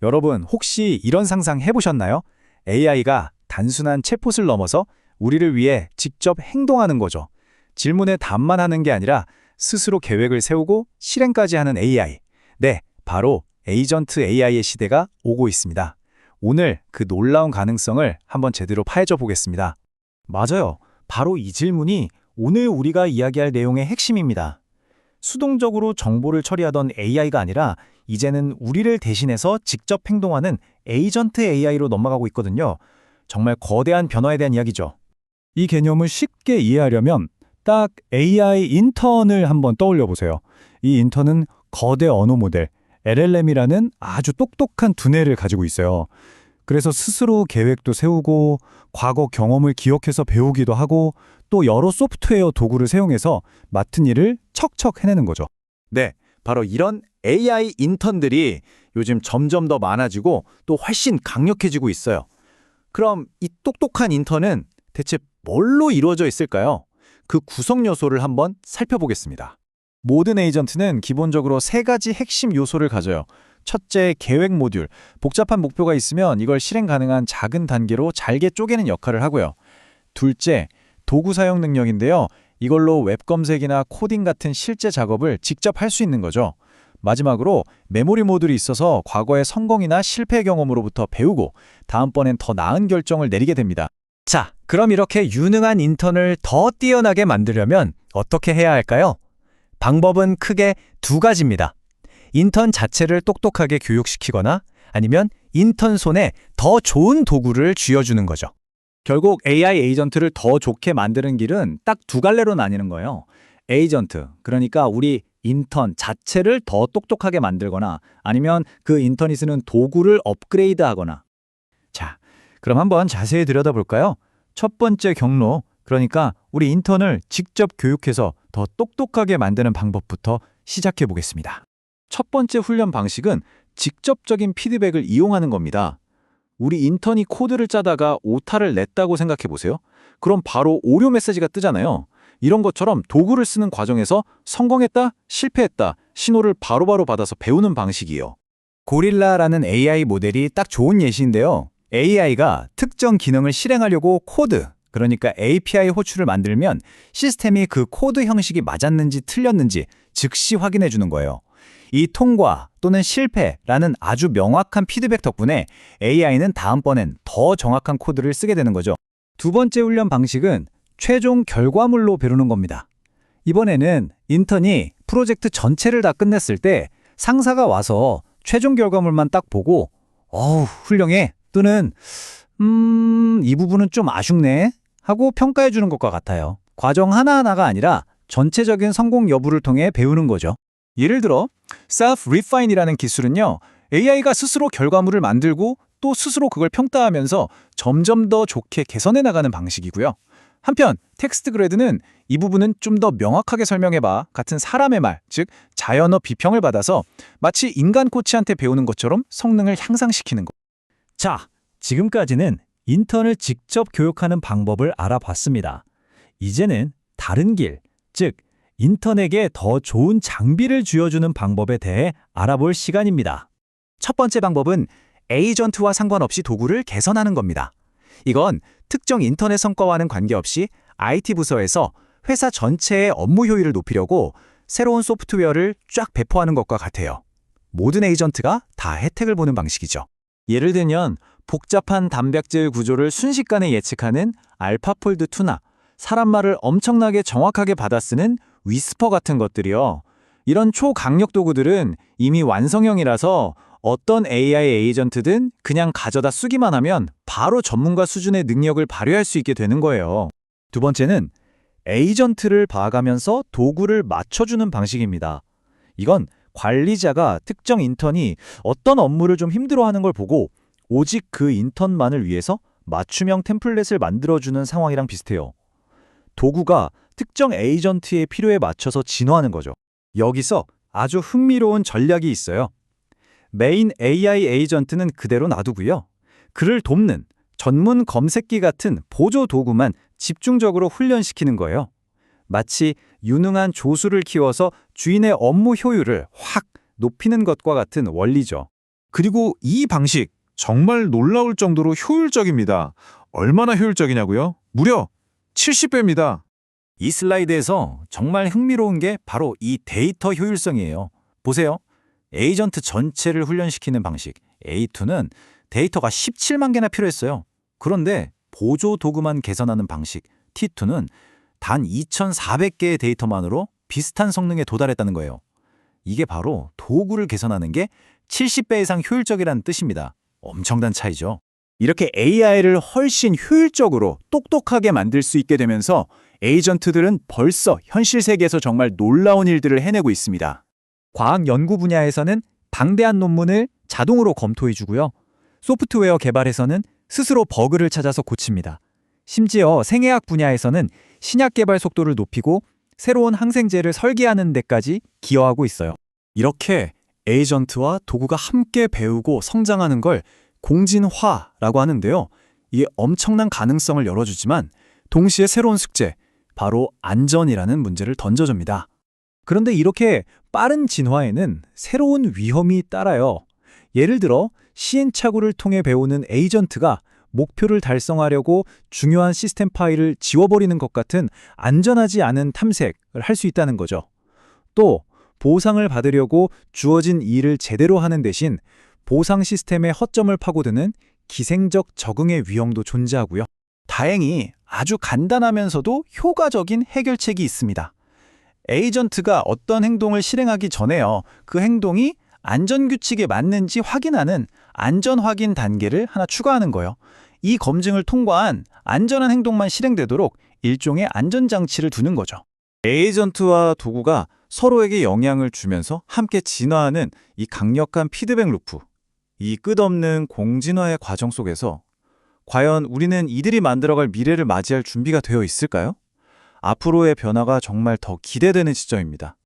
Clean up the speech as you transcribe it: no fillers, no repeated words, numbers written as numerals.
여러분, 혹시 이런 상상 해보셨나요? AI가 단순한 챗봇을 넘어서 우리를 위해 직접 행동하는 거죠. 질문에 답만 하는 게 아니라 스스로 계획을 세우고 실행까지 하는 AI. 네, 바로 에이전트 AI의 시대가 오고 있습니다. 오늘 그 놀라운 가능성을 한번 제대로 파헤쳐 보겠습니다. 맞아요. 바로 이 질문이 오늘 우리가 이야기할 내용의 핵심입니다. 수동적으로 정보를 처리하던 AI가 아니라 이제는 우리를 대신해서 직접 행동하는 에이전트 AI로 넘어가고 있거든요. 정말 거대한 변화에 대한 이야기죠. 이 개념을 쉽게 이해하려면 딱 AI 인턴을 한번 떠올려 보세요. 이 인턴은 거대 언어 모델, LLM이라는 아주 똑똑한 두뇌를 가지고 있어요. 그래서 스스로 계획도 세우고 과거 경험을 기억해서 배우기도 하고 또 여러 소프트웨어 도구를 사용해서 맡은 일을 척척 해내는 거죠. 네, 바로 이런 AI 인턴들이 요즘 점점 더 많아지고 또 훨씬 강력해지고 있어요. 그럼 이 똑똑한 인턴은 대체 뭘로 이루어져 있을까요? 그 구성 요소를 한번 살펴보겠습니다. 모든 에이전트는 기본적으로 세 가지 핵심 요소를 가져요. 첫째, 계획 모듈. 복잡한 목표가 있으면 이걸 실행 가능한 작은 단계로 잘게 쪼개는 역할을 하고요. 둘째, 도구 사용 능력인데요. 이걸로 웹 검색이나 코딩 같은 실제 작업을 직접 할 수 있는 거죠. 마지막으로 메모리 모듈이 있어서 과거의 성공이나 실패 경험으로부터 배우고 다음번엔 더 나은 결정을 내리게 됩니다. 자, 그럼 이렇게 유능한 인턴을 더 뛰어나게 만들려면 어떻게 해야 할까요? 방법은 크게 두 가지입니다. 인턴 자체를 똑똑하게 교육시키거나 아니면 인턴 손에 더 좋은 도구를 쥐어주는 거죠. 결국 AI 에이전트를 더 좋게 만드는 길은 딱 두 갈래로 나뉘는 거예요. 에이전트, 그러니까 우리 인턴 자체를 더 똑똑하게 만들거나 아니면 그 인턴이 쓰는 도구를 업그레이드하거나. 자, 그럼 한번 자세히 들여다볼까요? 첫 번째 경로, 그러니까 우리 인턴을 직접 교육해서 더 똑똑하게 만드는 방법부터 시작해 보겠습니다. 첫 번째 훈련 방식은 직접적인 피드백을 이용하는 겁니다. 우리 인턴이 코드를 짜다가 오타를 냈다고 생각해 보세요. 그럼 바로 오류 메시지가 뜨잖아요. 이런 것처럼 도구를 쓰는 과정에서 성공했다, 실패했다, 신호를 바로바로 받아서 배우는 방식이에요. 고릴라라는 AI 모델이 딱 좋은 예시인데요. AI가 특정 기능을 실행하려고 코드, 그러니까 API 호출을 만들면 시스템이 그 코드 형식이 맞았는지 틀렸는지 즉시 확인해 주는 거예요. 이 통과 또는 실패라는 아주 명확한 피드백 덕분에 AI는 다음번엔 더 정확한 코드를 쓰게 되는 거죠. 두 번째 훈련 방식은 최종 결과물로 배우는 겁니다. 이번에는 인턴이 프로젝트 전체를 다 끝냈을 때 상사가 와서 최종 결과물만 딱 보고 훌륭해 또는 이 부분은 좀 아쉽네 하고 평가해 주는 것과 같아요. 과정 하나하나가 아니라 전체적인 성공 여부를 통해 배우는 거죠. 예를 들어 self-refine이라는 기술은요. AI가 스스로 결과물을 만들고 또 스스로 그걸 평가하면서 점점 더 좋게 개선해 나가는 방식이고요. 한편 텍스트 그레드는 이 부분은 좀 더 명확하게 설명해봐 같은 사람의 말, 즉 자연어 비평을 받아서 마치 인간 코치한테 배우는 것처럼 성능을 향상시키는 것. 자, 지금까지는 인턴을 직접 교육하는 방법을 알아봤습니다. 이제는 다른 길, 즉 인턴에게 더 좋은 장비를 쥐어주는 방법에 대해 알아볼 시간입니다. 첫 번째 방법은 에이전트와 상관없이 도구를 개선하는 겁니다. 이건 특정 인턴의 성과와는 관계없이 IT 부서에서 회사 전체의 업무 효율을 높이려고 새로운 소프트웨어를 쫙 배포하는 것과 같아요. 모든 에이전트가 다 혜택을 보는 방식이죠. 예를 들면 복잡한 단백질 구조를 순식간에 예측하는 알파폴드2나 사람 말을 엄청나게 정확하게 받아쓰는 위스퍼 같은 것들이요. 이런 초강력 도구들은 이미 완성형이라서 어떤 AI 에이전트든 그냥 가져다 쓰기만 하면 바로 전문가 수준의 능력을 발휘할 수 있게 되는 거예요. 두 번째는 에이전트를 봐가면서 도구를 맞춰주는 방식입니다. 이건 관리자가 특정 인턴이 어떤 업무를 좀 힘들어하는 걸 보고 오직 그 인턴만을 위해서 맞춤형 템플릿을 만들어주는 상황이랑 비슷해요. 도구가 특정 에이전트의 필요에 맞춰서 진화하는 거죠. 여기서 아주 흥미로운 전략이 있어요. 메인 AI 에이전트는 그대로 놔두고요. 그를 돕는 전문 검색기 같은 보조 도구만 집중적으로 훈련시키는 거예요. 마치 유능한 조수를 키워서 주인의 업무 효율을 확 높이는 것과 같은 원리죠. 그리고 이 방식 정말 놀라울 정도로 효율적입니다. 얼마나 효율적이냐고요? 무려 70배입니다. 이 슬라이드에서 정말 흥미로운 게 바로 이 데이터 효율성이에요. 보세요. 에이전트 전체를 훈련시키는 방식 A2는 데이터가 17만 개나 필요했어요. 그런데 보조 도구만 개선하는 방식 T2는 단 2,400개의 데이터만으로 비슷한 성능에 도달했다는 거예요. 이게 바로 도구를 개선하는 게 70배 이상 효율적이라는 뜻입니다. 엄청난 차이죠. 이렇게 AI를 훨씬 효율적으로 똑똑하게 만들 수 있게 되면서 에이전트들은 벌써 현실 세계에서 정말 놀라운 일들을 해내고 있습니다. 과학 연구 분야에서는 방대한 논문을 자동으로 검토해주고요. 소프트웨어 개발에서는 스스로 버그를 찾아서 고칩니다. 심지어 생해학 분야에서는 신약 개발 속도를 높이고 새로운 항생제를 설계하는 데까지 기여하고 있어요. 이렇게 에이전트와 도구가 함께 배우고 성장하는 걸 공진화라고 하는데요. 이게 엄청난 가능성을 열어주지만 동시에 새로운 숙제, 바로 안전이라는 문제를 던져줍니다. 그런데 이렇게 빠른 진화에는 새로운 위험이 따라요. 예를 들어 시행착오를 통해 배우는 에이전트가 목표를 달성하려고 중요한 시스템 파일을 지워버리는 것 같은 안전하지 않은 탐색을 할 수 있다는 거죠. 또 보상을 받으려고 주어진 일을 제대로 하는 대신 보상 시스템의 허점을 파고드는 기생적 적응의 위험도 존재하고요. 다행히 아주 간단하면서도 효과적인 해결책이 있습니다. 에이전트가 어떤 행동을 실행하기 전에요. 그 행동이 안전규칙에 맞는지 확인하는 안전 확인 단계를 하나 추가하는 거예요. 이 검증을 통과한 안전한 행동만 실행되도록 일종의 안전장치를 두는 거죠. 에이전트와 도구가 서로에게 영향을 주면서 함께 진화하는 이 강력한 피드백 루프, 이 끝없는 공진화의 과정 속에서 과연 우리는 이들이 만들어갈 미래를 맞이할 준비가 되어 있을까요? 앞으로의 변화가 정말 더 기대되는 시점입니다.